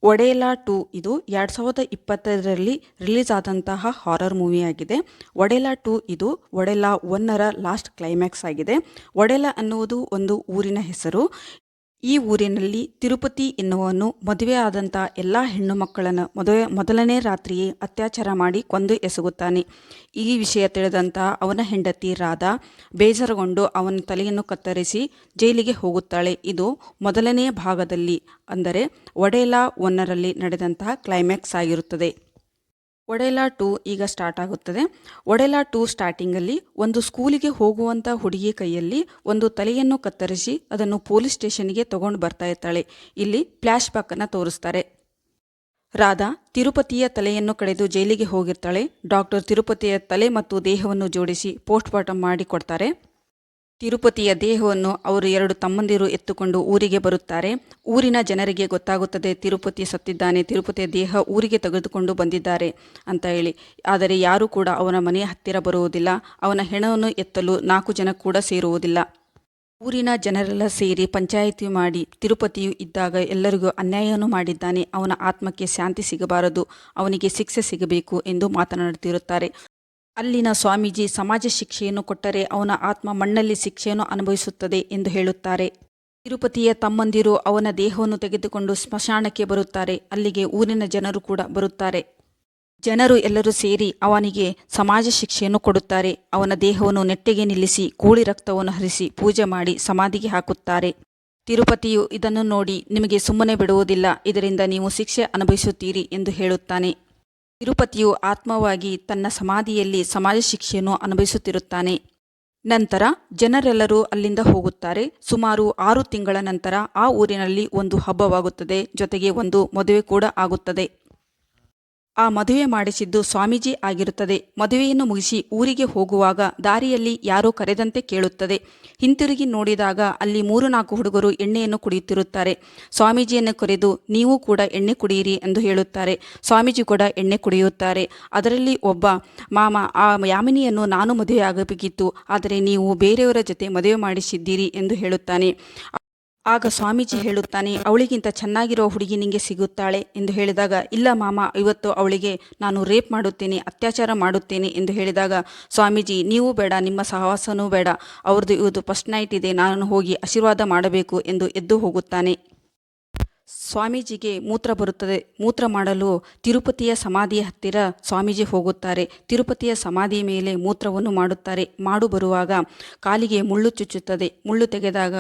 ಒಡೆಯಲಾ 2 ಇದು 2020ರಲ್ಲಿ ರಿಲೀಸ್ ಆದಂತಹ ಹಾರರ್ ಮೂವಿಯಾಗಿದೆ. ಒಡೆಯಲಾ 2 ಇದು ಒಡೆಯಲಾ 1ರ ಲಾಸ್ಟ್ ಕ್ಲೈಮ್ಯಾಕ್ಸ್ ಆಗಿದೆ. ಒಡೆಯಲಾ ಅನ್ನುವುದು ಒಂದು ಊರಿನ ಹೆಸರು. ಈ ಊರಿನಲ್ಲಿ ತಿರುಪತಿ ಎನ್ನುವನು ಮದುವೆ ಆದಂಥ ಎಲ್ಲ ಹೆಣ್ಣು ಮಕ್ಕಳನ್ನು ಮೊದಲನೇ ರಾತ್ರಿಯೇ ಅತ್ಯಾಚಾರ ಮಾಡಿ ಕೊಂದು ಎಸಗುತ್ತಾನೆ. ಈ ವಿಷಯ ತಿಳಿದಂಥ ಅವನ ಹೆಂಡತಿ ರಾಧಾ ಬೇಸರಗೊಂಡು ಅವನ ತಲೆಯನ್ನು ಕತ್ತರಿಸಿ ಜೈಲಿಗೆ ಹೋಗುತ್ತಾಳೆ. ಇದು ಮೊದಲನೇ ಭಾಗದಲ್ಲಿ ಅಂದರೆ ಒಡೆಯಲಾ 1ರಲ್ಲಿ ನಡೆದಂತಹ ಕ್ಲೈಮ್ಯಾಕ್ಸ್ ಆಗಿರುತ್ತದೆ. ಒಡೆಯಲಾ 2 ಈಗ ಸ್ಟಾರ್ಟ್ ಆಗುತ್ತದೆ. ಒಡೆಯಲಾ 2 ಸ್ಟಾರ್ಟಿಂಗಲ್ಲಿ ಒಂದು ಸ್ಕೂಲಿಗೆ ಹೋಗುವಂಥ ಹುಡುಗಿ ಕೈಯಲ್ಲಿ ಒಂದು ತಲೆಯನ್ನು ಕತ್ತರಿಸಿ ಅದನ್ನು ಪೊಲೀಸ್ ಸ್ಟೇಷನ್ಗೆ ತಗೊಂಡು ಬರ್ತಾ ಇರ್ತಾಳೆ. ಇಲ್ಲಿ ಫ್ಲ್ಯಾಶ್ ಬ್ಯಾಕನ್ನು ತೋರಿಸ್ತಾರೆ. ರಾಧಾ ತಿರುಪತಿಯ ತಲೆಯನ್ನು ಕಡೆದು ಜೈಲಿಗೆ ಹೋಗಿರ್ತಾಳೆ. ಡಾಕ್ಟರ್ ತಿರುಪತಿಯ ತಲೆ ಮತ್ತು ದೇಹವನ್ನು ಜೋಡಿಸಿ ಪೋಸ್ಟ್ಮಾರ್ಟಮ್ ಮಾಡಿ ಕೊಡ್ತಾರೆ. ತಿರುಪತಿಯ ದೇಹವನ್ನು ಅವರು 2 ತಮ್ಮಂದಿರು ಎತ್ತುಕೊಂಡು ಊರಿಗೆ ಬರುತ್ತಾರೆ. ಊರಿನ ಜನರಿಗೆ ಗೊತ್ತಾಗುತ್ತದೆ ತಿರುಪತಿ ಸತ್ತಿದ್ದಾನೆ, ತಿರುಪತಿಯ ದೇಹ ಊರಿಗೆ ತೆಗೆದುಕೊಂಡು ಬಂದಿದ್ದಾರೆ ಅಂತ ಹೇಳಿ. ಆದರೆ ಯಾರೂ ಕೂಡ ಅವನ ಮನೆಯ ಹತ್ತಿರ ಬರುವುದಿಲ್ಲ. ಅವನ ಹೆಣವನ್ನು ಎತ್ತಲು 4 ಜನ ಕೂಡ ಸೇರುವುದಿಲ್ಲ. ಊರಿನ ಜನರೆಲ್ಲ ಸೇರಿ ಪಂಚಾಯಿತಿ ಮಾಡಿ ತಿರುಪತಿಯು ಇದ್ದಾಗ ಎಲ್ಲರಿಗೂ ಅನ್ಯಾಯವನ್ನು ಮಾಡಿದ್ದಾನೆ, ಅವನ ಆತ್ಮಕ್ಕೆ ಶಾಂತಿ ಸಿಗಬಾರದು, ಅವನಿಗೆ ಶಿಕ್ಷೆ ಸಿಗಬೇಕು ಎಂದು ಮಾತನಾಡುತ್ತಿರುತ್ತಾರೆ. ಅಲ್ಲಿನ ಸ್ವಾಮೀಜಿ ಸಮಾಜ ಶಿಕ್ಷೆಯನ್ನು ಕೊಟ್ಟರೆ ಅವನ ಆತ್ಮ ಮಣ್ಣಲ್ಲಿ ಶಿಕ್ಷೆಯನ್ನು ಅನುಭವಿಸುತ್ತದೆ ಎಂದು ಹೇಳುತ್ತಾರೆ. ತಿರುಪತಿಯ ತಮ್ಮಂದಿರು ಅವನ ದೇಹವನ್ನು ತೆಗೆದುಕೊಂಡು ಸ್ಮಶಾನಕ್ಕೆ ಬರುತ್ತಾರೆ. ಅಲ್ಲಿಗೆ ಊರಿನ ಜನರು ಕೂಡ ಬರುತ್ತಾರೆ. ಜನರು ಎಲ್ಲರೂ ಸೇರಿ ಅವನಿಗೆ ಸಮಾಜ ಶಿಕ್ಷೆಯನ್ನು ಕೊಡುತ್ತಾರೆ. ಅವನ ದೇಹವನ್ನು ನೆಟ್ಟಗೆ ನಿಲ್ಲಿಸಿ ಕೋಳಿ ರಕ್ತವನ್ನು ಹರಿಸಿ ಪೂಜೆ ಮಾಡಿ ಸಮಾಧಿಗೆ ಹಾಕುತ್ತಾರೆ. ತಿರುಪತಿಯು ಇದನ್ನು ನೋಡಿ ನಿಮಗೆ ಸುಮ್ಮನೆ ಬಿಡುವುದಿಲ್ಲ, ಇದರಿಂದ ನೀವು ಶಿಕ್ಷೆ ಅನುಭವಿಸುತ್ತೀರಿ ಎಂದು ಹೇಳುತ್ತಾನೆ. ತಿರುಪತಿಯು ಆತ್ಮವಾಗಿ ತನ್ನ ಸಮಾಧಿಯಲ್ಲಿ ಸಮಾಜ ಶಿಕ್ಷೆಯನ್ನು ಅನುಭವಿಸುತ್ತಿರುತ್ತಾನೆ. ನಂತರ ಜನರೆಲ್ಲರೂ ಅಲ್ಲಿಂದ ಹೋಗುತ್ತಾರೆ. ಸುಮಾರು 6 ತಿಂಗಳ ನಂತರ ಆ ಊರಿನಲ್ಲಿ ಒಂದು ಹಬ್ಬವಾಗುತ್ತದೆ. ಜೊತೆಗೆ ಒಂದು ಮದುವೆ ಕೂಡ ಆಗುತ್ತದೆ. ಆ ಮದುವೆ ಮಾಡಿಸಿದ್ದು ಸ್ವಾಮೀಜಿ ಆಗಿರುತ್ತದೆ. ಮದುವೆಯನ್ನು ಮುಗಿಸಿ ಊರಿಗೆ ಹೋಗುವಾಗ ದಾರಿಯಲ್ಲಿ ಯಾರೋ ಕರೆದಂತೆ ಕೇಳುತ್ತದೆ. ಹಿಂತಿರುಗಿ ನೋಡಿದಾಗ ಅಲ್ಲಿ 3-4 ಹುಡುಗರು ಎಣ್ಣೆಯನ್ನು ಕುಡಿಯುತ್ತಿರುತ್ತಾರೆ. ಸ್ವಾಮೀಜಿಯನ್ನು ಕರೆದು ನೀವು ಕೂಡ ಎಣ್ಣೆ ಕುಡಿಯಿರಿ ಎಂದು ಹೇಳುತ್ತಾರೆ. ಸ್ವಾಮೀಜಿ ಕೂಡ ಎಣ್ಣೆ ಕುಡಿಯುತ್ತಾರೆ. ಅದರಲ್ಲಿ ಒಬ್ಬ ಮಾಮ, ಆ ಯಾಮಿನಿಯನ್ನು ನಾನು ಮದುವೆ ಆಗಬೇಕಿತ್ತು, ಆದರೆ ನೀವು ಬೇರೆಯವರ ಜೊತೆ ಮದುವೆ ಮಾಡಿಸಿದ್ದೀರಿ ಎಂದು ಹೇಳುತ್ತಾನೆ. ಆಗ ಸ್ವಾಮೀಜಿ ಹೇಳುತ್ತಾನೆ, ಅವಳಿಗಿಂತ ಚೆನ್ನಾಗಿರೋ ಹುಡುಗಿ ನಿಂಗೆ ಸಿಗುತ್ತಾಳೆ ಎಂದು ಹೇಳಿದಾಗ, ಇಲ್ಲ ಮಾಮ, ಇವತ್ತು ಅವಳಿಗೆ ನಾನು ರೇಪ್ ಮಾಡುತ್ತೇನೆ, ಅತ್ಯಾಚಾರ ಮಾಡುತ್ತೇನೆ ಎಂದು ಹೇಳಿದಾಗ ಸ್ವಾಮೀಜಿ, ನೀವು ಬೇಡ, ನಿಮ್ಮ ಸಹವಾಸನೂ ಬೇಡ, ಅವ್ರದ್ದು ಇವತ್ತು ಫಸ್ಟ್ ನೈಟ್ ಇದೆ, ನಾನು ಹೋಗಿ ಆಶೀರ್ವಾದ ಮಾಡಬೇಕು ಎಂದು ಎದ್ದು ಹೋಗುತ್ತಾನೆ. ಸ್ವಾಮೀಜಿಗೆ ಮೂತ್ರ ಬರುತ್ತದೆ. ಮೂತ್ರ ಮಾಡಲು ತಿರುಪತಿಯ ಸಮಾಧಿಯ ಹತ್ತಿರ ಸ್ವಾಮೀಜಿ ಹೋಗುತ್ತಾರೆ. ತಿರುಪತಿಯ ಸಮಾಧಿಯ ಮೇಲೆ ಮೂತ್ರವನ್ನು ಮಾಡುತ್ತಾರೆ. ಮಾಡು ಬರುವಾಗ ಕಾಲಿಗೆ ಮುಳ್ಳು ಚುಚ್ಚುತ್ತದೆ. ಮುಳ್ಳು ತೆಗೆದಾಗ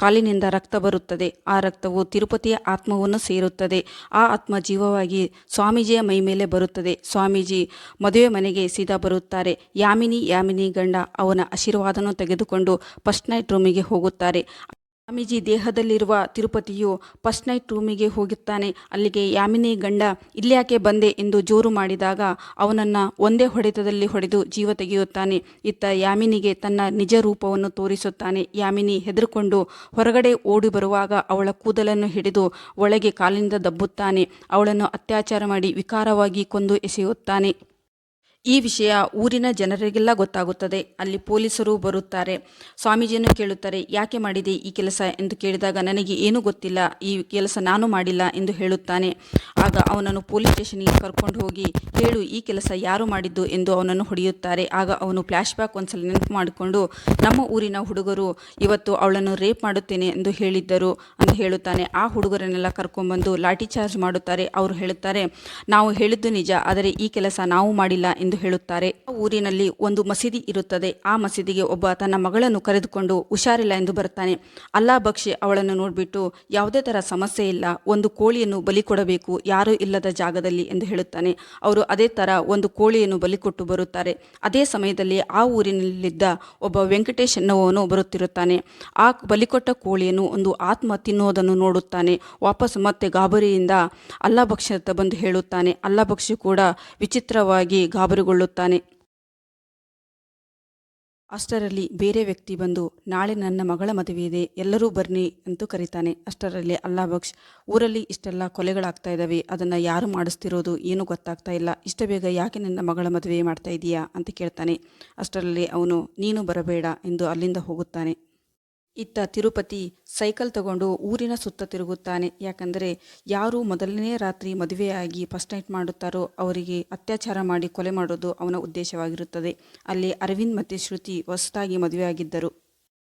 ಕಾಲಿನಿಂದ ರಕ್ತ ಬರುತ್ತದೆ. ಆ ರಕ್ತವು ತಿರುಪತಿಯ ಆತ್ಮವನ್ನು ಸೇರುತ್ತದೆ. ಆ ಆತ್ಮ ಜೀವವಾಗಿ ಸ್ವಾಮೀಜಿಯ ಮೈ ಮೇಲೆ ಬರುತ್ತದೆ. ಸ್ವಾಮೀಜಿ ಮದುವೆ ಮನೆಗೆ ಸೀದಾ ಬರುತ್ತಾರೆ. ಯಾಮಿನಿ ಗಂಡ ಅವನ ಆಶೀರ್ವಾದವನ್ನು ತೆಗೆದುಕೊಂಡು ಫಸ್ಟ್ ನೈಟ್ ರೂಮಿಗೆ ಹೋಗುತ್ತಾರೆ. ಸ್ವಾಮೀಜಿ ದೇಹದಲ್ಲಿರುವ ತಿರುಪತಿಯು ಫಸ್ಟ್ ನೈಟ್ ರೂಮಿಗೆ ಹೋಗುತ್ತಾನೆ. ಅಲ್ಲಿಗೆ ಯಾಮಿನಿ ಗಂಡ ಇಲ್ಯಾಕೆ ಬಂದೆ ಎಂದು ಜೋರು ಮಾಡಿದಾಗ ಅವನನ್ನು ಒಂದೇ ಹೊಡೆತದಲ್ಲಿ ಹೊಡೆದು ಜೀವ ತೆಗೆಯುತ್ತಾನೆ. ಇತ್ತ ಯಾಮಿನಿಗೆ ತನ್ನ ನಿಜ ರೂಪವನ್ನು ತೋರಿಸುತ್ತಾನೆ. ಯಾಮಿನಿ ಹೆದರಿಕೊಂಡು ಹೊರಗಡೆ ಓಡಿ ಬರುವಾಗ ಅವಳ ಕೂದಲನ್ನು ಹಿಡಿದು ಒಳಗೆ ಕಾಲಿನಿಂದ ದಬ್ಬುತ್ತಾನೆ. ಅವಳನ್ನು ಅತ್ಯಾಚಾರ ಮಾಡಿ ವಿಕಾರವಾಗಿ ಕೊಂದು ಎಸೆಯುತ್ತಾನೆ. ಈ ವಿಷಯ ಊರಿನ ಜನರಿಗೆಲ್ಲ ಗೊತ್ತಾಗುತ್ತದೆ. ಅಲ್ಲಿ ಪೊಲೀಸರು ಬರುತ್ತಾರೆ. ಸ್ವಾಮೀಜಿಯನ್ನು ಕೇಳುತ್ತಾರೆ, ಯಾಕೆ ಮಾಡಿದೆ ಈ ಕೆಲಸ ಎಂದು ಕೇಳಿದಾಗ, ನನಗೆ ಏನೂ ಗೊತ್ತಿಲ್ಲ, ಈ ಕೆಲಸ ನಾನು ಮಾಡಿಲ್ಲ ಎಂದು ಹೇಳುತ್ತಾನೆ. ಆಗ ಅವನನ್ನು ಪೊಲೀಸ್ ಸ್ಟೇಷನ್ಗೆ ಕರ್ಕೊಂಡು ಹೋಗಿ ಹೇಳು, ಈ ಕೆಲಸ ಯಾರು ಮಾಡಿದ್ದು ಎಂದು ಅವನನ್ನು ಹೊಡೆಯುತ್ತಾರೆ. ಆಗ ಅವನು ಫ್ಲ್ಯಾಶ್ ಬ್ಯಾಕ್ ಒಂದ್ಸಲ ನೆನಪು ಮಾಡಿಕೊಂಡು, ನಮ್ಮ ಊರಿನ ಹುಡುಗರು ಇವತ್ತು ಅವಳನ್ನು ರೇಪ್ ಮಾಡುತ್ತೇನೆ ಎಂದು ಹೇಳಿದ್ದರು ಅಂತ ಹೇಳುತ್ತಾನೆ. ಆ ಹುಡುಗರನ್ನೆಲ್ಲ ಕರ್ಕೊಂಡ್ಬಂದು ಲಾಠಿ ಚಾರ್ಜ್ ಮಾಡುತ್ತಾರೆ. ಅವರು ಹೇಳುತ್ತಾರೆ, ನಾವು ಹೇಳಿದ್ದು ನಿಜ, ಆದರೆ ಈ ಕೆಲಸ ನಾವು ಮಾಡಿಲ್ಲ ಎಂದು ಹೇಳುತ್ತಾರೆ. ಆ ಊರಿನಲ್ಲಿ ಒಂದು ಮಸೀದಿ ಇರುತ್ತದೆ. ಆ ಮಸೀದಿಗೆ ಒಬ್ಬ ತನ್ನ ಮಗಳನ್ನು ಕರೆದುಕೊಂಡು ಹುಷಾರಿಲ್ಲ ಎಂದು ಬರ್ತಾನೆ. ಅಲ್ಲಾ ಬಕ್ಷಿ ಅವಳನ್ನು ನೋಡಿಬಿಟ್ಟು, ಯಾವುದೇ ಥರ ಸಮಸ್ಯೆ ಇಲ್ಲ, ಒಂದು ಕೋಳಿಯನ್ನು ಬಲಿ ಕೊಡಬೇಕು ಯಾರೂ ಇಲ್ಲದ ಜಾಗದಲ್ಲಿ ಎಂದು ಹೇಳುತ್ತಾನೆ. ಅವರು ಅದೇ ಥರ ಒಂದು ಕೋಳಿಯನ್ನು ಬಲಿ ಕೊಟ್ಟು ಬರುತ್ತಾರೆ. ಅದೇ ಸಮಯದಲ್ಲಿ ಆ ಊರಿನಲ್ಲಿದ್ದ ಒಬ್ಬ ವೆಂಕಟೇಶ್ ಎನ್ನುವವನು ಬರುತ್ತಿರುತ್ತಾನೆ. ಆ ಬಲಿಕೊಟ್ಟ ಕೋಳಿಯನ್ನು ಒಂದು ಆತ್ಮ ತಿನ್ನುವುದನ್ನು ನೋಡುತ್ತಾನೆ. ವಾಪಸ್ ಮತ್ತೆ ಗಾಬರಿಯಿಂದ ಅಲ್ಲಾ ಬಕ್ಷಿ ಅಂತ ಬಂದು ಹೇಳುತ್ತಾನೆ. ಅಲ್ಲಾ ಬಕ್ಷಿ ಕೂಡ ವಿಚಿತ್ರವಾಗಿ ಗಾಬರಿಗೊಳ್ಳುತ್ತಾನೆ. ಅಷ್ಟರಲ್ಲಿ ಬೇರೆ ವ್ಯಕ್ತಿ ಬಂದು, ನಾಳೆ ನನ್ನ ಮಗಳ ಮದುವೆ ಇದೆ, ಎಲ್ಲರೂ ಬರ್ನಿ ಅಂತೂ ಕರೀತಾನೆ. ಅಷ್ಟರಲ್ಲಿ ಅಲ್ಲಾ ಬಕ್ಷ್, ಊರಲ್ಲಿ ಇಷ್ಟೆಲ್ಲ ಕೊಲೆಗಳಾಗ್ತಾ ಇದ್ದಾವೆ, ಅದನ್ನು ಯಾರು ಮಾಡಿಸ್ತಿರೋದು ಏನೂ ಗೊತ್ತಾಗ್ತಾ ಇಲ್ಲ, ಇಷ್ಟ ಬೇಗ ಯಾಕೆ ನನ್ನ ಮಗಳ ಮದುವೆ ಮಾಡ್ತಾ ಇದೀಯಾ ಅಂತ ಕೇಳ್ತಾನೆ. ಅಷ್ಟರಲ್ಲಿ ಅವನು, ನೀನು ಬರಬೇಡ ಎಂದು ಅಲ್ಲಿಂದ ಹೋಗುತ್ತಾನೆ. ಇತ್ತ ತಿರುಪತಿ ಸೈಕಲ್ ತಗೊಂಡು ಊರಿನ ಸುತ್ತ ತಿರುಗುತ್ತಾನೆ. ಯಾಕಂದರೆ ಯಾರು ಮೊದಲನೇ ರಾತ್ರಿ ಮದುವೆಯಾಗಿ ಫಸ್ಟ್ ನೈಟ್ ಮಾಡುತ್ತಾರೋ ಅವರಿಗೆ ಅತ್ಯಾಚಾರ ಮಾಡಿ ಕೊಲೆ ಮಾಡೋದು ಅವನ ಉದ್ದೇಶವಾಗಿರುತ್ತದೆ. ಅಲ್ಲಿ ಅರವಿಂದ್ ಮತ್ತು ಶ್ರುತಿ ಹೊಸದಾಗಿ ಮದುವೆಯಾಗಿದ್ದರು.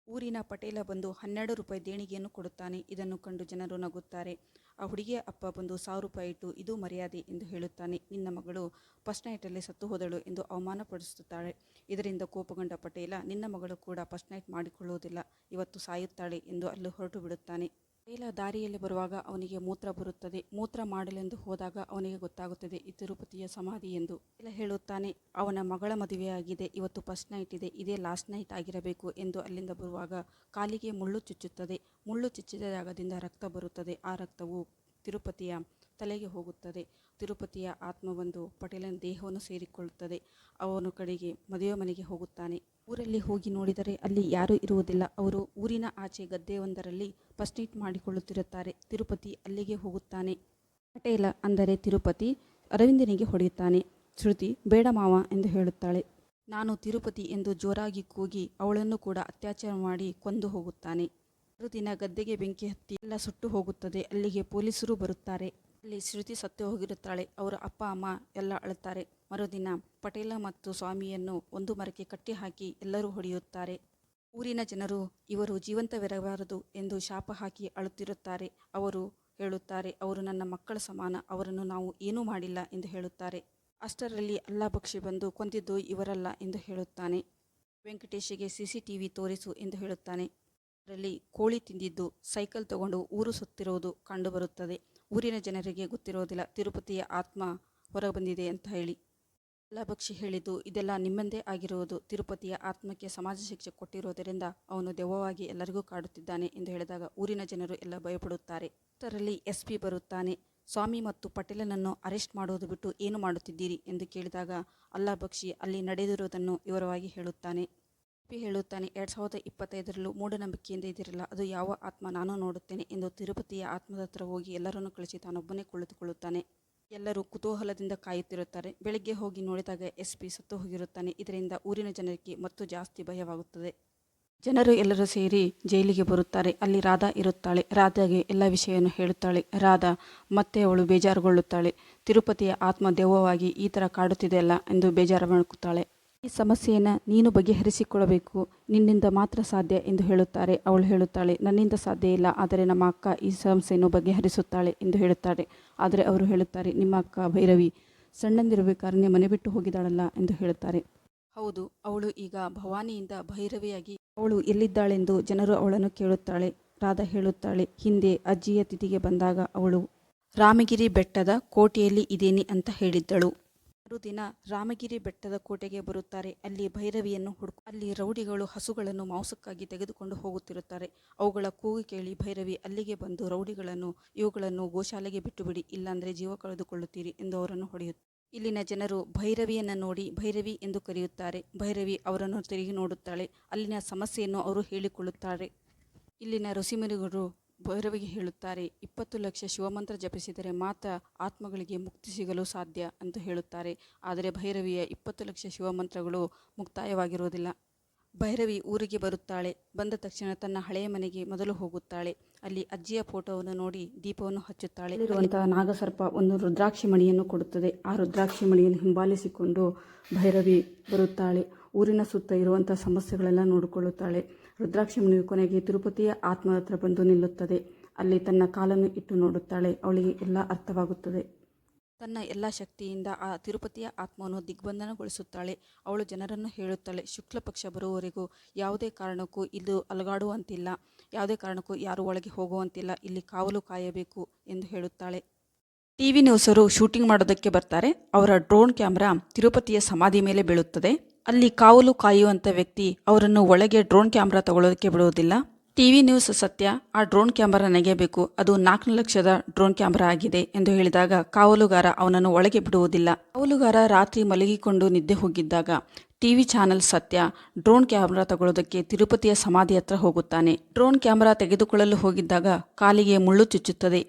ಊರಿನ ಪಟೇಲ ಬಂದು 12 ರೂಪಾಯಿ ದೇಣಿಗೆಯನ್ನು ಕೊಡುತ್ತಾನೆ. ಇದನ್ನು ಕಂಡು ಜನರು ನಗುತ್ತಾರೆ. ಆ ಹುಡುಗಿಯ ಅಪ್ಪ ಬಂದು 1000 ರೂಪಾಯಿ ಇಟ್ಟು ಇದು ಮರ್ಯಾದೆ ಎಂದು ಹೇಳುತ್ತಾನೆ. ನಿನ್ನ ಮಗಳು ಫಸ್ಟ್ ನೈಟಲ್ಲಿ ಸತ್ತು ಹೋದಳು ಎಂದು ಅವಮಾನಪಡಿಸುತ್ತಾಳೆ. ಇದರಿಂದ ಕೋಪಗೊಂಡ ಪಟೇಲ ನಿನ್ನ ಮಗಳು ಕೂಡ ಫಸ್ಟ್ ನೈಟ್ ಮಾಡಿಕೊಳ್ಳುವುದಿಲ್ಲ, ಇವತ್ತು ಸಾಯುತ್ತಾಳೆ ಎಂದು ಅಲ್ಲಿ ಹೊರಟು ಬಿಡುತ್ತಾನೆ. ಪಟೇಲ ದಾರಿಯಲ್ಲಿ ಬರುವಾಗ ಅವನಿಗೆ ಮೂತ್ರ ಬರುತ್ತದೆ. ಮೂತ್ರ ಮಾಡಲೆಂದು ಹೋದಾಗ ಅವನಿಗೆ ಗೊತ್ತಾಗುತ್ತದೆ ಈ ತಿರುಪತಿಯ ಸಮಾಧಿ ಎಂದು. ಪಟೇಲ ಹೇಳುತ್ತಾನೆ ಅವನ ಮಗಳ ಮದುವೆಯಾಗಿದೆ, ಇವತ್ತು ಫಸ್ಟ್ ನೈಟ್ ಇದೆ, ಇದೇ ಲಾಸ್ಟ್ ನೈಟ್ ಆಗಿರಬೇಕು ಎಂದು. ಅಲ್ಲಿಂದ ಬರುವಾಗ ಕಾಲಿಗೆ ಮುಳ್ಳು ಚುಚ್ಚುತ್ತದೆ. ಮುಳ್ಳು ಚುಚ್ಚಿದ ಜಾಗದಿಂದ ರಕ್ತ ಬರುತ್ತದೆ. ಆ ರಕ್ತವು ತಿರುಪತಿಯ ತಲೆಗೆ ಹೋಗುತ್ತದೆ. ತಿರುಪತಿಯ ಆತ್ಮ ಬಂದು ಪಟೇಲನ ದೇಹವನ್ನು ಸೇರಿಕೊಳ್ಳುತ್ತದೆ. ಅವನ ಕಡೆಗೆ ಮದುವೆ ಮನೆಗೆ ಹೋಗುತ್ತಾನೆ. ಊರಲ್ಲಿ ಹೋಗಿ ನೋಡಿದರೆ ಅಲ್ಲಿ ಯಾರೂ ಇರುವುದಿಲ್ಲ. ಅವರು ಊರಿನ ಆಚೆ ಗದ್ದೆಯೊಂದರಲ್ಲಿ ಫಸ್ಟ್ ನೈಟ್ ಮಾಡಿಕೊಳ್ಳುತ್ತಿರುತ್ತಾರೆ. ತಿರುಪತಿ ಅಲ್ಲಿಗೆ ಹೋಗುತ್ತಾನೆ. ಪಟೇಲ ಅಂದರೆ ತಿರುಪತಿ ಅರವಿಂದನಿಗೆ ಹೊಡೆಯುತ್ತಾನೆ. ಶ್ರುತಿ ಬೇಡ ಮಾವ ಎಂದು ಹೇಳುತ್ತಾಳೆ. ನಾನು ತಿರುಪತಿ ಎಂದು ಜೋರಾಗಿ ಕೂಗಿ ಅವಳನ್ನು ಕೂಡ ಅತ್ಯಾಚಾರ ಮಾಡಿ ಕೊಂದು ಹೋಗುತ್ತಾನೆ. ಮರುದಿನ ಗದ್ದೆಗೆ ಬೆಂಕಿ ಹತ್ತಿ ಎಲ್ಲ ಸುಟ್ಟು ಹೋಗುತ್ತದೆ. ಅಲ್ಲಿಗೆ ಪೊಲೀಸರು ಬರುತ್ತಾರೆ. ಅಲ್ಲಿ ಶ್ರುತಿ ಸತ್ತು ಹೋಗಿರುತ್ತಾಳೆ. ಅವರ ಅಪ್ಪ ಅಮ್ಮ ಎಲ್ಲ ಅಳುತ್ತಾರೆ. ಮರುದಿನ ಪಟೇಲ ಮತ್ತು ಸ್ವಾಮಿಯನ್ನು ಒಂದು ಮರಕ್ಕೆ ಕಟ್ಟಿ ಹಾಕಿ ಎಲ್ಲರೂ ಹೊಡೆಯುತ್ತಾರೆ. ಊರಿನ ಜನರು ಇವರು ಜೀವಂತವಿರಬಾರದು ಎಂದು ಶಾಪ ಹಾಕಿ ಅಳುತ್ತಿರುತ್ತಾರೆ. ಅವರು ಹೇಳುತ್ತಾರೆ ಅವರು ನನ್ನ ಮಕ್ಕಳ ಸಮಾನ, ಅವರನ್ನು ನಾವು ಏನೂ ಮಾಡಿಲ್ಲ ಎಂದು ಹೇಳುತ್ತಾರೆ. ಅಷ್ಟರಲ್ಲಿ ಅಲ್ಲಾಬಕ್ಷಿ ಬಂದು ಕೊಂದಿದ್ದು ಇವರಲ್ಲ ಎಂದು ಹೇಳುತ್ತಾನೆ. ವೆಂಕಟೇಶಿಗೆ CCTV ತೋರಿಸು ಎಂದು ಹೇಳುತ್ತಾನೆ. ಅದರಲ್ಲಿ ಕೋಳಿ ತಿಂದಿದ್ದು ಸೈಕಲ್ ತಗೊಂಡು ಊರು ಸುತ್ತಿರುವುದು ಕಂಡುಬರುತ್ತದೆ. ಊರಿನ ಜನರಿಗೆ ಗೊತ್ತಿರೋದಿಲ್ಲ ತಿರುಪತಿಯ ಆತ್ಮ ಹೊರಬಂದಿದೆ ಅಂತ ಹೇಳಿ. ಅಲ್ಲಾಬಕ್ಷಿ ಹೇಳಿದ್ದು ಇದೆಲ್ಲ ನಿಮ್ಮಂದೇ ಆಗಿರುವುದು. ತಿರುಪತಿಯ ಆತ್ಮಕ್ಕೆ ಸಮಾಜ ಶಿಕ್ಷೆ ಕೊಟ್ಟಿರೋದರಿಂದ ಅವನು ದೆವ್ವವಾಗಿ ಎಲ್ಲರಿಗೂ ಕಾಡುತ್ತಿದ್ದಾನೆ ಎಂದು ಹೇಳಿದಾಗ ಊರಿನ ಜನರು ಎಲ್ಲ ಭಯಪಡುತ್ತಾರೆ. ಅಷ್ಟರಲ್ಲಿ SP ಬರುತ್ತಾನೆ. ಸ್ವಾಮಿ ಮತ್ತು ಪಟೇಲನನ್ನು ಅರೆಸ್ಟ್ ಮಾಡೋದು ಬಿಟ್ಟು ಏನು ಮಾಡುತ್ತಿದ್ದೀರಿ ಎಂದು ಕೇಳಿದಾಗ ಅಲ್ಲಾಬಕ್ಷಿ ಅಲ್ಲಿ ನಡೆದಿರುವುದನ್ನು ವಿವರವಾಗಿ ಹೇಳುತ್ತಾನೆ. SP ಹೇಳುತ್ತಾನೆ 2025ರಲ್ಲೂ ಮೂಢನಂಬಿಕೆಯಿಂದ ಇದಿರಲ್ಲ, ಅದು ಯಾವ ಆತ್ಮ ನಾನು ನೋಡುತ್ತೇನೆ ಎಂದು ತಿರುಪತಿಯ ಆತ್ಮದ ಹತ್ರ ಹೋಗಿ ಎಲ್ಲರನ್ನು ಕಳಿಸಿ ತಾನೊಬ್ಬನೇ ಕುಳಿತುಕೊಳ್ಳುತ್ತಾನೆ. ಎಲ್ಲರೂ ಕುತೂಹಲದಿಂದ ಕಾಯುತ್ತಿರುತ್ತಾರೆ. ಬೆಳಗ್ಗೆ ಹೋಗಿ ನೋಡಿದಾಗ SP ಸತ್ತು ಹೋಗಿರುತ್ತಾನೆ. ಇದರಿಂದ ಊರಿನ ಜನರಿಗೆ ಮತ್ತು ಜಾಸ್ತಿ ಭಯವಾಗುತ್ತದೆ. ಜನರು ಎಲ್ಲರೂ ಸೇರಿ ಜೈಲಿಗೆ ಬರುತ್ತಾರೆ. ಅಲ್ಲಿ ರಾಧಾ ಇರುತ್ತಾಳೆ. ರಾಧಾಗೆ ಎಲ್ಲ ವಿಷಯವನ್ನು ಹೇಳುತ್ತಾಳೆ. ರಾಧಾ ಮತ್ತೆ ಅವಳು ಬೇಜಾರುಗೊಳ್ಳುತ್ತಾಳೆ. ತಿರುಪತಿಯ ಆತ್ಮ ದೆವ್ವವಾಗಿ ಈ ಥರ ಕಾಡುತ್ತಿದೆಯಲ್ಲ ಎಂದು ಬೇಜಾರು ಮಾಡುತ್ತಾಳೆ. ಈ ಸಮಸ್ಯೆಯನ್ನು ನೀನು ಬಗೆಹರಿಸಿಕೊಳ್ಳಬೇಕು, ನಿನ್ನಿಂದ ಮಾತ್ರ ಸಾಧ್ಯ ಎಂದು ಹೇಳುತ್ತಾರೆ. ಅವಳು ಹೇಳುತ್ತಾಳೆ ನನ್ನಿಂದ ಸಾಧ್ಯ ಇಲ್ಲ, ಆದರೆ ನಮ್ಮ ಅಕ್ಕ ಈ ಸಮಸ್ಯೆಯನ್ನು ಬಗೆಹರಿಸುತ್ತಾಳೆ ಎಂದು ಹೇಳುತ್ತಾರೆ. ಆದರೆ ಅವರು ಹೇಳುತ್ತಾರೆ ನಿಮ್ಮ ಅಕ್ಕ ಭೈರವಿ ಸಣ್ಣಂದಿರಬೇಕಾದ್ರೆ ಮನೆ ಬಿಟ್ಟು ಹೋಗಿದ್ದಾಳಲ್ಲ ಎಂದು ಹೇಳುತ್ತಾರೆ. ಹೌದು, ಅವಳು ಈಗ ಭವಾನಿಯಿಂದ ಭೈರವಿಯಾಗಿ ಅವಳು ಎಲ್ಲಿದ್ದಾಳೆಂದು ಜನರು ಅವಳನ್ನು ಕೇಳುತ್ತಾಳೆ. ರಾಧಾ ಹೇಳುತ್ತಾಳೆ ಹಿಂದೆ ಅಜ್ಜಿಯ ತಿಥಿಗೆ ಬಂದಾಗ ಅವಳು ರಾಮಗಿರಿ ಬೆಟ್ಟದ ಕೋಟೆಯಲ್ಲಿ ಇದ್ದೇನೆ ಅಂತ ಹೇಳಿದ್ದಳು. ಮರುದಿನ ರಾಮಗಿರಿ ಬೆಟ್ಟದ ಕೋಟೆಗೆ ಬರುತ್ತಾರೆ. ಅಲ್ಲಿ ಭೈರವಿಯನ್ನು ಅಲ್ಲಿ ರೌಡಿಗಳು ಹಸುಗಳನ್ನು ಮಾಂಸಕ್ಕಾಗಿ ತೆಗೆದುಕೊಂಡು ಹೋಗುತ್ತಿರುತ್ತಾರೆ. ಅವುಗಳ ಕೂಗು ಕೇಳಿ ಭೈರವಿ ಅಲ್ಲಿಗೆ ಬಂದು ರೌಡಿಗಳನ್ನು ಇವುಗಳನ್ನು ಗೋಶಾಲೆಗೆ ಬಿಟ್ಟುಬಿಡಿ, ಇಲ್ಲಾಂದರೆ ಜೀವ ಕಳೆದುಕೊಳ್ಳುತ್ತೀರಿ ಎಂದು ಅವರನ್ನು ಹೊಡೆಯುತ್ತಾರೆ. ಇಲ್ಲಿನ ಜನರು ಭೈರವಿಯನ್ನು ನೋಡಿ ಭೈರವಿ ಎಂದು ಕರೆಯುತ್ತಾರೆ. ಭೈರವಿ ಅವರನ್ನು ತಿರುಗಿ ನೋಡುತ್ತಾಳೆ. ಅಲ್ಲಿನ ಸಮಸ್ಯೆಯನ್ನು ಅವರು ಹೇಳಿಕೊಳ್ಳುತ್ತಾರೆ. ಇಲ್ಲಿನ ಋಷಿಮುನಿಗಳು ಭೈರವಿಗೆ ಹೇಳುತ್ತಾರೆ 20 ಲಕ್ಷ ಶಿವಮಂತ್ರ ಜಪಿಸಿದರೆ ಮಾತ್ರ ಆತ್ಮಗಳಿಗೆ ಮುಕ್ತಿ ಸಿಗಲು ಸಾಧ್ಯ ಅಂತ ಹೇಳುತ್ತಾರೆ. ಆದರೆ ಭೈರವಿಯ 20 ಲಕ್ಷ ಶಿವಮಂತ್ರಗಳು ಮುಕ್ತಾಯವಾಗಿರುವುದಿಲ್ಲ. ಭೈರವಿ ಊರಿಗೆ ಬರುತ್ತಾಳೆ. ಬಂದ ತಕ್ಷಣ ತನ್ನ ಹಳೆಯ ಮನೆಗೆ ಮೊದಲು ಹೋಗುತ್ತಾಳೆ. ಅಲ್ಲಿ ಅಜ್ಜಿಯ ಫೋಟೋವನ್ನು ನೋಡಿ ದೀಪವನ್ನು ಹಚ್ಚುತ್ತಾಳೆ. ಇರುವಂತಹ ನಾಗಸರ್ಪ ಒಂದು ರುದ್ರಾಕ್ಷಿ ಮಣಿಯನ್ನು ಕೊಡುತ್ತದೆ. ಆ ರುದ್ರಾಕ್ಷಿ ಮಣಿಯನ್ನು ಹಿಂಬಾಲಿಸಿಕೊಂಡು ಭೈರವಿ ಬರುತ್ತಾಳೆ. ಊರಿನ ಸುತ್ತ ಇರುವಂಥ ಸಮಸ್ಯೆಗಳೆಲ್ಲ ನೋಡಿಕೊಳ್ಳುತ್ತಾಳೆ. ರುದ್ರಾಕ್ಷಿ ಮಣಿಯು ಕೊನೆಗೆ ತಿರುಪತಿಯ ಆತ್ಮದ ಹತ್ರ ಬಂದು ನಿಲ್ಲುತ್ತದೆ. ಅಲ್ಲಿ ತನ್ನ ಕಾಲನ್ನು ಇಟ್ಟು ನೋಡುತ್ತಾಳೆ. ಅವಳಿಗೆ ಎಲ್ಲ ಅರ್ಥವಾಗುತ್ತದೆ. ತನ್ನ ಎಲ್ಲ ಶಕ್ತಿಯಿಂದ ಆ ತಿರುಪತಿಯ ಆತ್ಮವನ್ನು ದಿಗ್ಬಂಧನಗೊಳಿಸುತ್ತಾಳೆ. ಅವಳು ಜನರನ್ನು ಹೇಳುತ್ತಾಳೆ ಶುಕ್ಲ ಪಕ್ಷ ಬರುವವರೆಗೂ ಯಾವುದೇ ಕಾರಣಕ್ಕೂ ಇದು ಅಲುಗಾಡುವಂತಿಲ್ಲ, ಯಾವುದೇ ಕಾರಣಕ್ಕೂ ಯಾರು ಒಳಗೆ ಹೋಗುವಂತಿಲ್ಲ, ಇಲ್ಲಿ ಕಾವಲು ಕಾಯಬೇಕು ಎಂದು ಹೇಳುತ್ತಾಳೆ. TV ನ್ಯೂಸರು ಶೂಟಿಂಗ್ ಮಾಡೋದಕ್ಕೆ ಬರ್ತಾರೆ. ಅವರ ಡ್ರೋನ್ ಕ್ಯಾಮ್ರಾ ತಿರುಪತಿಯ ಸಮಾಧಿ ಮೇಲೆ ಬೀಳುತ್ತದೆ. ಅಲ್ಲಿ ಕಾವಲು ಕಾಯುವಂಥ ವ್ಯಕ್ತಿ ಅವರನ್ನು ಒಳಗೆ ಡ್ರೋನ್ ಕ್ಯಾಮ್ರಾ ತಗೊಳ್ಳೋದಕ್ಕೆ ಬಿಡುವುದಿಲ್ಲ. TV ನ್ಯೂಸ್ ಸತ್ಯ, ಆ ಡ್ರೋನ್ ಕ್ಯಾಮರಾ ನೆಗೆಯಬೇಕು, ಅದು 4 ಲಕ್ಷದ ಡ್ರೋನ್ ಕ್ಯಾಮರಾ ಆಗಿದೆ ಎಂದು ಹೇಳಿದಾಗ ಕಾವಲುಗಾರ ಅವನನ್ನು ಒಳಗೆ ಬಿಡುವುದಿಲ್ಲ. ಕಾವಲುಗಾರ ರಾತ್ರಿ ಮಲಗಿಕೊಂಡು ನಿದ್ದೆ ಹೋಗಿದ್ದಾಗ TV ಚಾನಲ್ ಸತ್ಯ ಡ್ರೋನ್ ಕ್ಯಾಮರಾ ತಗೊಳ್ಳೋದಕ್ಕೆ ತಿರುಪತಿಯ ಸಮಾಧಿ ಹತ್ರ ಹೋಗುತ್ತಾನೆ. ಡ್ರೋನ್ ಕ್ಯಾಮರಾ ತೆಗೆದುಕೊಳ್ಳಲು ಹೋಗಿದ್ದಾಗ ಕಾಲಿಗೆ ಮುಳ್ಳು ಚುಚ್ಚುತ್ತದೆ.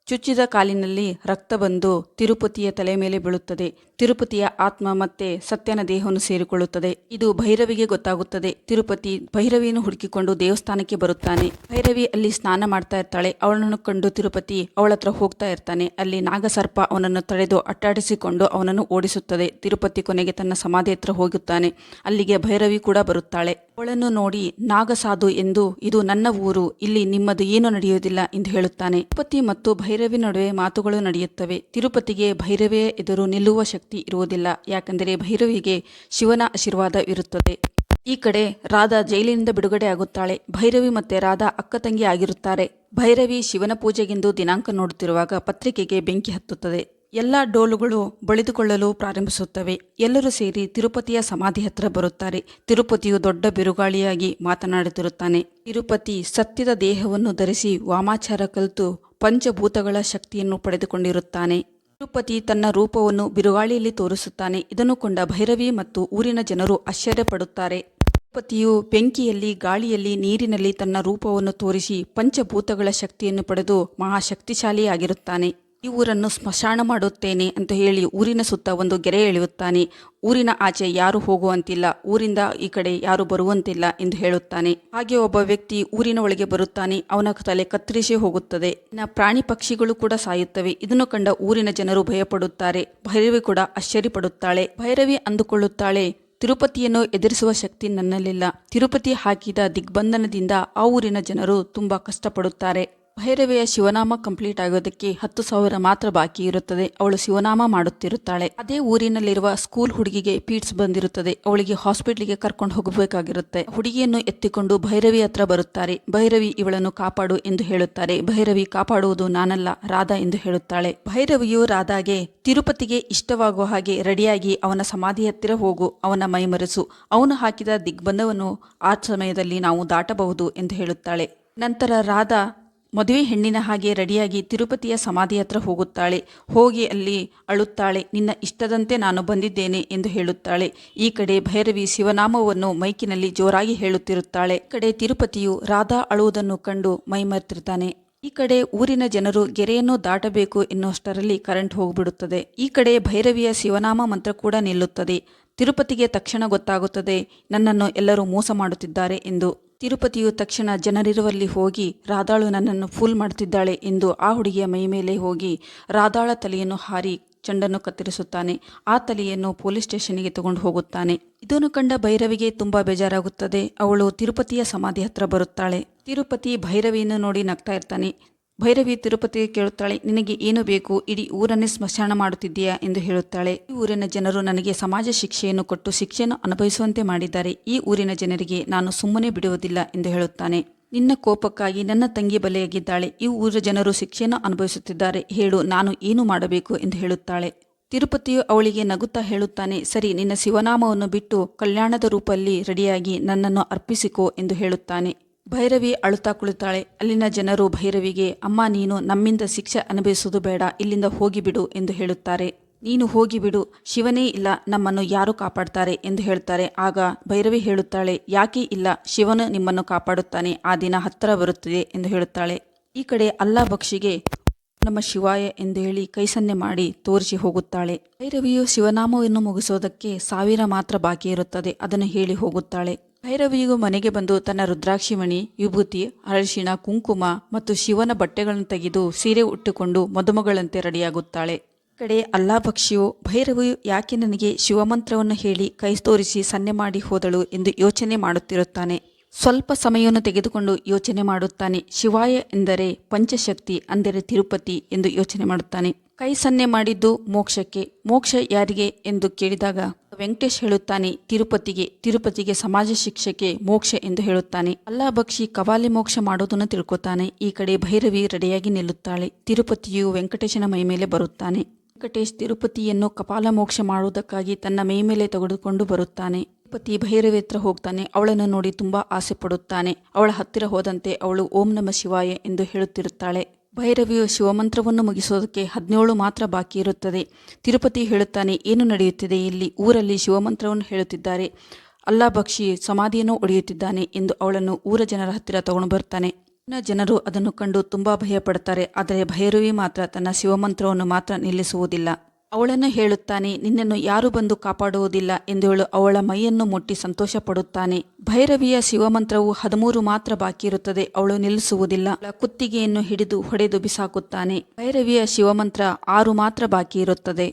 ಚುಚ್ಚಿದ ಕಾಲಿನಲ್ಲಿ ರಕ್ತ ಬಂದು ತಿರುಪತಿಯ ತಲೆ ಮೇಲೆ ಬೀಳುತ್ತದೆ. ತಿರುಪತಿಯ ಆತ್ಮ ಮತ್ತೆ ಸತ್ಯನ ದೇಹವನ್ನು ಸೇರಿಕೊಳ್ಳುತ್ತದೆ. ಇದು ಭೈರವಿಗೆ ಗೊತ್ತಾಗುತ್ತದೆ. ತಿರುಪತಿ ಭೈರವಿಯನ್ನು ಹುಡುಕಿಕೊಂಡು ದೇವಸ್ಥಾನಕ್ಕೆ ಬರುತ್ತಾನೆ. ಭೈರವಿ ಅಲ್ಲಿ ಸ್ನಾನ ಮಾಡ್ತಾ ಇರ್ತಾಳೆ. ಅವಳನ್ನು ಕಂಡು ತಿರುಪತಿ ಅವಳ ಹತ್ರ ಹೋಗ್ತಾ ಇರ್ತಾನೆ. ಅಲ್ಲಿ ನಾಗಸರ್ಪ ಅವನನ್ನು ತಡೆದು ಅಟ್ಟಾಡಿಸಿಕೊಂಡು ಅವನನ್ನು ಓಡಿಸುತ್ತದೆ. ತಿರುಪತಿ ಕೊನೆಗೆ ತನ್ನ ಸಮಾಧಿ ಹತ್ರ ಹೋಗುತ್ತಾನೆ. ಅಲ್ಲಿಗೆ ಭೈರವಿ ಕೂಡ ಬರುತ್ತಾಳೆ. ಅವಳನ್ನು ನೋಡಿ ನಾಗಸಾಧು ಎಂದು, ಇದು ನನ್ನ ಊರು, ಇಲ್ಲಿ ನಿಮ್ಮದು ಏನು ನಡೆಯುವುದಿಲ್ಲ ಎಂದು ಹೇಳುತ್ತಾನೆ. ತಿರುಪತಿ ಮತ್ತು ಭೈರವಿ ನಡುವೆ ಮಾತುಗಳು ನಡೆಯುತ್ತವೆ. ತಿರುಪತಿಗೆ ಭೈರವಿಯ ಎದುರು ನಿಲ್ಲುವ ಶಕ್ತಿ ಇರುವುದಿಲ್ಲ. ಯಾಕೆಂದರೆ ಭೈರವಿಗೆ ಶಿವನ ಆಶೀರ್ವಾದ ಇರುತ್ತದೆ. ಈ ಕಡೆ ರಾಧಾ ಜೈಲಿನಿಂದ ಬಿಡುಗಡೆ ಆಗುತ್ತಾಳೆ. ಭೈರವಿ ಮತ್ತೆ ರಾಧಾ ಅಕ್ಕ ತಂಗಿ ಆಗಿರುತ್ತಾರೆ. ಭೈರವಿ ಶಿವನ ಪೂಜೆಗೆಂದು ದಿನಾಂಕ ನೋಡುತ್ತಿರುವಾಗ ಪತ್ರಿಕೆಗೆ ಬೆಂಕಿ ಹತ್ತುತ್ತದೆ. ಎಲ್ಲ ಡೋಲುಗಳು ಬಳಿದುಕೊಳ್ಳಲು ಪ್ರಾರಂಭಿಸುತ್ತವೆ. ಎಲ್ಲರೂ ಸೇರಿ ತಿರುಪತಿಯ ಸಮಾಧಿ ಹತ್ರ ಬರುತ್ತಾರೆ. ತಿರುಪತಿಯು ದೊಡ್ಡ ಬಿರುಗಾಳಿಯಾಗಿ ಮಾತನಾಡುತ್ತಿರುತ್ತಾನೆ. ತಿರುಪತಿ ಸತ್ಯದ ದೇಹವನ್ನು ಧರಿಸಿ ವಾಮಾಚಾರ ಕಲಿತು ಪಂಚಭೂತಗಳ ಶಕ್ತಿಯನ್ನು ಪಡೆದುಕೊಂಡಿರುತ್ತಾನೆ. ತಿರುಪತಿ ತನ್ನ ರೂಪವನ್ನು ಬಿರುಗಾಳಿಯಲ್ಲಿ ತೋರಿಸುತ್ತಾನೆ. ಇದನ್ನು ಕೊಂಡ ಭೈರವಿ ಮತ್ತು ಊರಿನ ಜನರು ಆಶ್ಚರ್ಯಪಡುತ್ತಾರೆ. ತಿರುಪತಿಯು ಬೆಂಕಿಯಲ್ಲಿ, ಗಾಳಿಯಲ್ಲಿ, ನೀರಿನಲ್ಲಿ ತನ್ನ ರೂಪವನ್ನು ತೋರಿಸಿ ಪಂಚಭೂತಗಳ ಶಕ್ತಿಯನ್ನು ಪಡೆದು ಮಹಾಶಕ್ತಿಶಾಲಿಯಾಗಿರುತ್ತಾನೆ. ಈ ಊರನ್ನು ಸ್ಮಶಾನ ಮಾಡುತ್ತೇನೆ ಅಂತ ಹೇಳಿ ಊರಿನ ಸುತ್ತ ಒಂದು ಗೆರೆ ಎಳೆಯುತ್ತಾನೆ. ಊರಿನ ಆಚೆ ಯಾರು ಹೋಗುವಂತಿಲ್ಲ, ಊರಿಂದ ಈ ಕಡೆ ಯಾರು ಬರುವಂತಿಲ್ಲ ಎಂದು ಹೇಳುತ್ತಾನೆ. ಹಾಗೆ ಒಬ್ಬ ವ್ಯಕ್ತಿ ಊರಿನ ಒಳಗೆ ಬರುತ್ತಾನೆ. ಅವನ ತಲೆ ಕತ್ತರಿಸಿ ಹೋಗುತ್ತದೆ. ಇನ್ನು ಪ್ರಾಣಿ ಪಕ್ಷಿಗಳು ಕೂಡ ಸಾಯುತ್ತವೆ. ಇದನ್ನು ಕಂಡ ಊರಿನ ಜನರು ಭಯಪಡುತ್ತಾರೆ. ಭೈರವಿ ಕೂಡ ಆಶ್ಚರ್ಯಪಡುತ್ತಾಳೆ. ಭೈರವಿ ಅಂದುಕೊಳ್ಳುತ್ತಾಳೆ, ತಿರುಪತಿಯನ್ನು ಎದುರಿಸುವ ಶಕ್ತಿ ನನ್ನಲ್ಲಿಲ್ಲ. ತಿರುಪತಿ ಹಾಕಿದ ದಿಗ್ಬಂಧನದಿಂದ ಆ ಊರಿನ ಜನರು ತುಂಬಾ ಕಷ್ಟಪಡುತ್ತಾರೆ. ಭೈರವಿಯ ಶಿವನಾಮ ಕಂಪ್ಲೀಟ್ ಆಗೋದಕ್ಕೆ 10,000 ಮಾತ್ರ ಬಾಕಿ ಇರುತ್ತದೆ. ಅವಳು ಶಿವನಾಮ ಮಾಡುತ್ತಿರುತ್ತಾಳೆ. ಅದೇ ಊರಿನಲ್ಲಿರುವ ಸ್ಕೂಲ್ ಹುಡುಗಿಗೆ ಪೀಡ್ಸ್ ಬಂದಿರುತ್ತದೆ. ಅವಳಿಗೆ ಹಾಸ್ಪಿಟ್ಲಿಗೆ ಕರ್ಕೊಂಡು ಹೋಗಬೇಕಾಗಿರುತ್ತೆ. ಹುಡುಗಿಯನ್ನು ಎತ್ತಿಕೊಂಡು ಭೈರವಿ ಹತ್ರ ಬರುತ್ತಾರೆ. ಭೈರವಿ ಇವಳನ್ನು ಕಾಪಾಡು ಎಂದು ಹೇಳುತ್ತಾರೆ. ಭೈರವಿ ಕಾಪಾಡುವುದು ನಾನಲ್ಲ, ರಾಧಾ ಎಂದು ಹೇಳುತ್ತಾಳೆ. ಭೈರವಿಯು ರಾಧಾಗೆ ತಿರುಪತಿಗೆ ಇಷ್ಟವಾಗುವ ಹಾಗೆ ರೆಡಿಯಾಗಿ ಅವನ ಸಮಾಧಿ ಹತ್ತಿರ ಹೋಗು, ಅವನ ಮೈಮರೆಸು, ಅವನು ಹಾಕಿದ ದಿಗ್ಬಂಧವನ್ನು ಆ ಸಮಯದಲ್ಲಿ ನಾವು ದಾಟಬಹುದು ಎಂದು ಹೇಳುತ್ತಾಳೆ. ನಂತರ ರಾಧಾ ಮದುವೆ ಹೆಣ್ಣಿನ ಹಾಗೆ ರೆಡಿಯಾಗಿ ತಿರುಪತಿಯ ಸಮಾಧಿ ಹತ್ರ ಹೋಗುತ್ತಾಳೆ. ಹೋಗಿ ಅಲ್ಲಿ ಅಳುತ್ತಾಳೆ. ನಿನ್ನ ಇಷ್ಟದಂತೆ ನಾನು ಬಂದಿದ್ದೇನೆ ಎಂದು ಹೇಳುತ್ತಾಳೆ. ಈ ಕಡೆ ಭೈರವಿ ಶಿವನಾಮವನ್ನು ಮೈಕಿನಲ್ಲಿ ಜೋರಾಗಿ ಹೇಳುತ್ತಿರುತ್ತಾಳೆ. ಈ ಕಡೆ ತಿರುಪತಿಯು ರಾಧಾ ಅಳುವುದನ್ನು ಕಂಡು ಮೈಮರೆತಿರ್ತಾನೆ. ಈ ಕಡೆ ಊರಿನ ಜನರು ಗೆರೆಯನ್ನು ದಾಟಬೇಕು ಎನ್ನುವಷ್ಟರಲ್ಲಿ ಕರೆಂಟ್ ಹೋಗ್ಬಿಡುತ್ತದೆ. ಈ ಕಡೆ ಭೈರವಿಯ ಶಿವನಾಮ ಮಂತ್ರ ಕೂಡ ನಿಲ್ಲುತ್ತದೆ. ತಿರುಪತಿಗೆ ತಕ್ಷಣ ಗೊತ್ತಾಗುತ್ತದೆ, ನನ್ನನ್ನು ಎಲ್ಲರೂ ಮೋಸ ಮಾಡುತ್ತಿದ್ದಾರೆ ಎಂದು. ತಿರುಪತಿಯು ತಕ್ಷಣ ಜನರಿರುವಲ್ಲಿ ಹೋಗಿ, ರಾಧಾಳು ನನ್ನನ್ನು ಫೂಲ್ ಮಾಡುತ್ತಿದ್ದಾಳೆ ಎಂದು ಆ ಹುಡುಗಿಯ ಮೈ ಮೇಲೆ ಹೋಗಿ ರಾಧಾಳ ತಲೆಯನ್ನು ಹಾರಿ ಚೆಂಡನ್ನು ಕತ್ತರಿಸುತ್ತಾನೆ. ಆ ತಲೆಯನ್ನು ಪೊಲೀಸ್ ಸ್ಟೇಷನ್ಗೆ ತಗೊಂಡು ಹೋಗುತ್ತಾನೆ. ಇದನ್ನು ಕಂಡ ಭೈರವಿಗೆ ತುಂಬಾ ಬೇಜಾರಾಗುತ್ತದೆ. ಅವಳು ತಿರುಪತಿಯ ಸಮಾಧಿ ಹತ್ರ ಬರುತ್ತಾಳೆ. ತಿರುಪತಿ ಭೈರವಿಯನ್ನು ನೋಡಿ ನಗ್ತಾ ಇರ್ತಾನೆ. ಭೈರವಿ ತಿರುಪತಿಗೆ ಕೇಳುತ್ತಾಳೆ, ನಿನಗೆ ಏನು ಬೇಕು? ಇಡೀ ಊರನ್ನೇ ಸ್ಮಶಾನ ಮಾಡುತ್ತಿದ್ದೀಯಾ ಎಂದು ಹೇಳುತ್ತಾಳೆ. ಈ ಊರಿನ ಜನರು ನನಗೆ ಸಮಾಜ ಶಿಕ್ಷೆಯನ್ನು ಕೊಟ್ಟು ಶಿಕ್ಷೆಯನ್ನು ಅನುಭವಿಸುವಂತೆ ಮಾಡಿದ್ದಾರೆ. ಈ ಊರಿನ ಜನರಿಗೆ ನಾನು ಸುಮ್ಮನೆ ಬಿಡುವುದಿಲ್ಲ ಎಂದು ಹೇಳುತ್ತಾನೆ. ನಿನ್ನ ಕೋಪಕ್ಕಾಗಿ ನನ್ನ ತಂಗಿ ಬಲಿಯಾಗಿದ್ದಾಳೆ. ಈ ಊರ ಜನರು ಶಿಕ್ಷೆಯನ್ನು ಅನುಭವಿಸುತ್ತಿದ್ದಾರೆ. ಹೇಳು, ನಾನು ಏನು ಮಾಡಬೇಕು ಎಂದು ಹೇಳುತ್ತಾಳೆ. ತಿರುಪತಿಯು ಅವಳಿಗೆ ನಗುತ್ತಾ ಹೇಳುತ್ತಾನೆ, ಸರಿ, ನಿನ್ನ ಶಿವನಾಮವನ್ನು ಬಿಟ್ಟು ಕಲ್ಯಾಣದ ರೂಪದಲ್ಲಿ ರೆಡಿಯಾಗಿ ನನ್ನನ್ನು ಅರ್ಪಿಸಿಕೋ ಎಂದು ಹೇಳುತ್ತಾನೆ. ಭೈರವಿ ಅಳುತ್ತಾ ಕುಳಿತಾಳೆ. ಅಲ್ಲಿನ ಜನರು ಭೈರವಿಗೆ, ಅಮ್ಮ, ನೀನು ನಮ್ಮಿಂದ ಶಿಕ್ಷೆ ಅನುಭವಿಸುವುದು ಬೇಡ, ಇಲ್ಲಿಂದ ಹೋಗಿಬಿಡು ಎಂದು ಹೇಳುತ್ತಾರೆ. ನೀನು ಹೋಗಿಬಿಡು, ಶಿವನೇ ಇಲ್ಲ, ನಮ್ಮನ್ನು ಯಾರು ಕಾಪಾಡ್ತಾರೆ ಎಂದು ಹೇಳ್ತಾರೆ. ಆಗ ಭೈರವಿ ಹೇಳುತ್ತಾಳೆ, ಯಾಕೆ ಇಲ್ಲ, ಶಿವನು ನಿಮ್ಮನ್ನು ಕಾಪಾಡುತ್ತಾನೆ, ಆ ದಿನ ಹತ್ತಿರ ಬರುತ್ತದೆ ಎಂದು ಹೇಳುತ್ತಾಳೆ. ಈ ಕಡೆ ಅಲ್ಲಾ ಬಕ್ಷಿಗೆ ನಮ್ಮ ಶಿವಾಯ ಎಂದು ಹೇಳಿ ಕೈ ಸನ್ನೆ ಮಾಡಿ ತೋರಿಸಿ ಹೋಗುತ್ತಾಳೆ. ಭೈರವಿಯು ಶಿವನಾಮವನ್ನು ಮುಗಿಸೋದಕ್ಕೆ 1000 ಮಾತ್ರ ಬಾಕಿ ಇರುತ್ತದೆ. ಅದನ್ನು ಹೇಳಿ ಹೋಗುತ್ತಾಳೆ. ಭೈರವಿಯು ಮನೆಗೆ ಬಂದು ತನ್ನ ರುದ್ರಾಕ್ಷಿಮಣಿ, ವಿಭೂತಿ, ಅರಿಶಿಣ, ಕುಂಕುಮ ಮತ್ತು ಶಿವನ ಬಟ್ಟೆಗಳನ್ನು ತೆಗೆದು ಸೀರೆ ಉಟ್ಟುಕೊಂಡು ಮದುಮಗಳಂತೆ ರೆಡಿಯಾಗುತ್ತಾಳೆ. ಕಡೆ ಅಲ್ಲಾ ಬಕ್ಷಿಯು ಭೈರವಿಯು ಯಾಕೆ ನನಗೆ ಶಿವಮಂತ್ರವನ್ನು ಹೇಳಿ ಕೈ ತೋರಿಸಿ ಸನ್ನೆ ಮಾಡಿ ಹೋದಳು ಎಂದು ಯೋಚನೆ ಮಾಡುತ್ತಿರುತ್ತಾನೆ. ಸ್ವಲ್ಪ ಸಮಯವನ್ನು ತೆಗೆದುಕೊಂಡು ಯೋಚನೆ ಮಾಡುತ್ತಾನೆ. ಶಿವಾಯ ಎಂದರೆ ಪಂಚಶಕ್ತಿ, ಅಂದರೆ ತಿರುಪತಿ ಎಂದು ಯೋಚನೆ ಮಾಡುತ್ತಾನೆ. ಕೈ ಸನ್ನೆ ಮಾಡಿದ್ದು ಮೋಕ್ಷಕ್ಕೆ. ಮೋಕ್ಷ ಯಾರಿಗೆ ಎಂದು ಕೇಳಿದಾಗ ವೆಂಕಟೇಶ್ ಹೇಳುತ್ತಾನೆ, ತಿರುಪತಿಗೆ ಸಮಾಜ ಶಿಕ್ಷೆಗೆ ಮೋಕ್ಷ ಎಂದು ಹೇಳುತ್ತಾನೆ. ಅಲ್ಲಾ ಬಕ್ಷಿ ಕವಾಲಿ ಮೋಕ್ಷ ಮಾಡೋದನ್ನು ತಿಳ್ಕೊತಾನೆ. ಈ ಕಡೆ ಭೈರವಿ ರೆಡಿಯಾಗಿ ನಿಲ್ಲುತ್ತಾಳೆ. ತಿರುಪತಿಯು ವೆಂಕಟೇಶನ ಮೈ ಮೇಲೆ ಬರುತ್ತಾನೆ. ವೆಂಕಟೇಶ್ ತಿರುಪತಿಯನ್ನು ಕಪಾಲ ಮೋಕ್ಷ ಮಾಡುವುದಕ್ಕಾಗಿ ತನ್ನ ಮೈ ಮೇಲೆ ತೆಗೆದುಕೊಂಡು ಬರುತ್ತಾನೆ. ತಿರುಪತಿ ಭೈರವಿ ಹತ್ರ ಹೋಗ್ತಾನೆ. ಅವಳನ್ನು ನೋಡಿ ತುಂಬಾ ಆಸೆ ಪಡುತ್ತಾನೆ. ಅವಳ ಹತ್ತಿರ ಹೋದಂತೆ ಅವಳು ಓಂ ನಮ ಶಿವಾಯ ಎಂದು ಹೇಳುತ್ತಿರುತ್ತಾಳೆ. ಭೈರವಿಯು ಶಿವಮಂತ್ರವನ್ನು ಮುಗಿಸೋದಕ್ಕೆ 17 ಮಾತ್ರ ಬಾಕಿ ಇರುತ್ತದೆ. ತಿರುಪತಿ ಹೇಳುತ್ತಾನೆ, ಏನು ನಡೆಯುತ್ತಿದೆ ಇಲ್ಲಿ? ಊರಲ್ಲಿ ಶಿವಮಂತ್ರವನ್ನು ಹೇಳುತ್ತಿದ್ದಾರೆ, ಅಲ್ಲಾ ಬಕ್ಷಿ ಸಮಾಧಿಯನ್ನು ಒಡೆಯುತ್ತಿದ್ದಾನೆ ಎಂದು ಅವಳನ್ನು ಊರ ಜನರ ಹತ್ತಿರ ತಗೊಂಡು ಬರ್ತಾನೆ. ಜನರು ಅದನ್ನು ಕಂಡು ತುಂಬಾ ಭಯ ಪಡ್ತಾರೆ. ಆದರೆ ಭೈರವಿ ಮಾತ್ರ ತನ್ನ ಶಿವಮಂತ್ರವನ್ನು ಮಾತ್ರ ನಿಲ್ಲಿಸುವುದಿಲ್ಲ. ಅವಳನ್ನು ಹೇಳುತ್ತಾನೆ, ನಿನ್ನನ್ನು ಯಾರು ಬಂದು ಕಾಪಾಡುವುದಿಲ್ಲ ಎಂದು ಹೇಳು ಅವಳ ಮೈಯನ್ನು ಮುಟ್ಟಿ ಸಂತೋಷ ಪಡುತ್ತಾನೆ. ಭೈರವಿಯ ಶಿವಮಂತ್ರವು 13 ಮಾತ್ರ ಬಾಕಿ ಇರುತ್ತದೆ. ಅವಳು ನಿಲ್ಲಿಸುವುದಿಲ್ಲ. ಅವಳ ಕುತ್ತಿಗೆಯನ್ನು ಹಿಡಿದು ಹೊಡೆದು ಬಿಸಾಕುತ್ತಾನೆ. ಭೈರವಿಯ ಶಿವಮಂತ್ರ 6 ಮಾತ್ರ ಬಾಕಿ ಇರುತ್ತದೆ.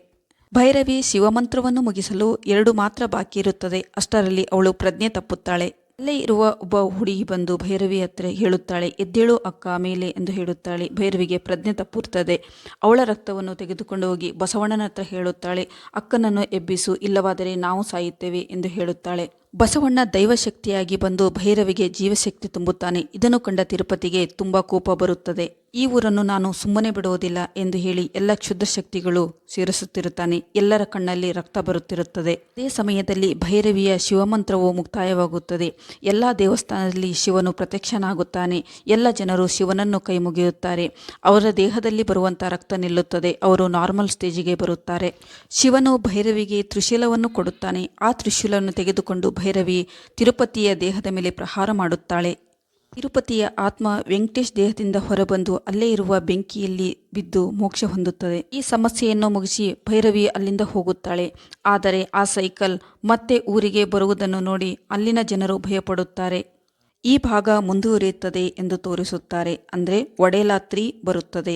ಭೈರವಿ ಶಿವಮಂತ್ರವನ್ನು ಮುಗಿಸಲು 2 ಮಾತ್ರ ಬಾಕಿ ಇರುತ್ತದೆ. ಅಷ್ಟರಲ್ಲಿ ಅವಳು ಪ್ರಜ್ಞೆ ತಪ್ಪುತ್ತಾಳೆ. ಅಲ್ಲೇ ಇರುವ ಒಬ್ಬ ಹುಡುಗಿ ಬಂದು ಭೈರವಿ ಹತ್ರ ಹೇಳುತ್ತಾಳೆ, ಎದ್ದೇಳು ಅಕ್ಕ ಮೇಲೆ ಎಂದು ಹೇಳುತ್ತಾಳೆ. ಭೈರವಿಗೆ ಪ್ರಜ್ಞೆ ತಪ್ಪುತ್ತದೆ. ಅವಳ ರಕ್ತವನ್ನು ತೆಗೆದುಕೊಂಡು ಹೋಗಿ ಬಸವಣ್ಣನ ಹತ್ರ ಹೇಳುತ್ತಾಳೆ, ಅಕ್ಕನನ್ನು ಎಬ್ಬಿಸು, ಇಲ್ಲವಾದರೆ ನಾವು ಸಾಯುತ್ತೇವೆ ಎಂದು ಹೇಳುತ್ತಾಳೆ. ಬಸವಣ್ಣ ದೈವಶಕ್ತಿಯಾಗಿ ಬಂದು ಭೈರವಿಗೆ ಜೀವಶಕ್ತಿ ತುಂಬುತ್ತಾನೆ. ಇದನ್ನು ಕಂಡ ತಿರುಪತಿಗೆ ತುಂಬ ಕೋಪ ಬರುತ್ತದೆ. ಈ ಊರನ್ನು ನಾನು ಸುಮ್ಮನೆ ಬಿಡುವುದಿಲ್ಲ ಎಂದು ಹೇಳಿ ಎಲ್ಲ ಕ್ಷುದ್ರ ಶಕ್ತಿಗಳು ಸೇರಿಸುತ್ತಿರುತ್ತಾನೆ. ಎಲ್ಲರ ಕಣ್ಣಲ್ಲಿ ರಕ್ತ ಬರುತ್ತಿರುತ್ತದೆ. ಅದೇ ಸಮಯದಲ್ಲಿ ಭೈರವಿಯ ಶಿವಮಂತ್ರವು ಮುಕ್ತಾಯವಾಗುತ್ತದೆ. ಎಲ್ಲ ದೇವಸ್ಥಾನದಲ್ಲಿ ಶಿವನು ಪ್ರತ್ಯಕ್ಷನಾಗುತ್ತಾನೆ. ಎಲ್ಲ ಜನರು ಶಿವನನ್ನು ಕೈ ಮುಗಿಯುತ್ತಾರೆ. ಅವರ ದೇಹದಲ್ಲಿ ಬರುವಂಥ ರಕ್ತ ನಿಲ್ಲುತ್ತದೆ. ಅವರು ನಾರ್ಮಲ್ ಸ್ಟೇಜಿಗೆ ಬರುತ್ತಾರೆ. ಶಿವನು ಭೈರವಿಗೆ ತ್ರಿಶೂಲವನ್ನು ಕೊಡುತ್ತಾನೆ. ಆ ತ್ರಿಶೂಲವನ್ನು ತೆಗೆದುಕೊಂಡು ಭೈರವಿ ತಿರುಪತಿಯ ದೇಹದ ಮೇಲೆ ಪ್ರಹಾರ ಮಾಡುತ್ತಾಳೆ. ತಿರುಪತಿಯ ಆತ್ಮ ವೆಂಕಟೇಶ್ ದೇಹದಿಂದ ಹೊರಬಂದು ಅಲ್ಲೇ ಇರುವ ಬೆಂಕಿಯಲ್ಲಿ ಬಿದ್ದು ಮೋಕ್ಷ ಹೊಂದುತ್ತದೆ. ಈ ಸಮಸ್ಯೆಯನ್ನು ಮುಗಿಸಿ ಭೈರವಿ ಅಲ್ಲಿಂದ ಹೋಗುತ್ತಾಳೆ. ಆದರೆ ಆ ಸೈಕಲ್ ಮತ್ತೆ ಊರಿಗೆ ಬರುವುದನ್ನು ನೋಡಿ ಅಲ್ಲಿನ ಜನರು ಭಯಪಡುತ್ತಾರೆ. ಈ ಭಾಗ ಮುಂದುವರಿಯುತ್ತದೆ ಎಂದು ತೋರಿಸುತ್ತಾರೆ. ಅಂದರೆ ಒಡೆಲಾ 3 ಬರುತ್ತದೆ.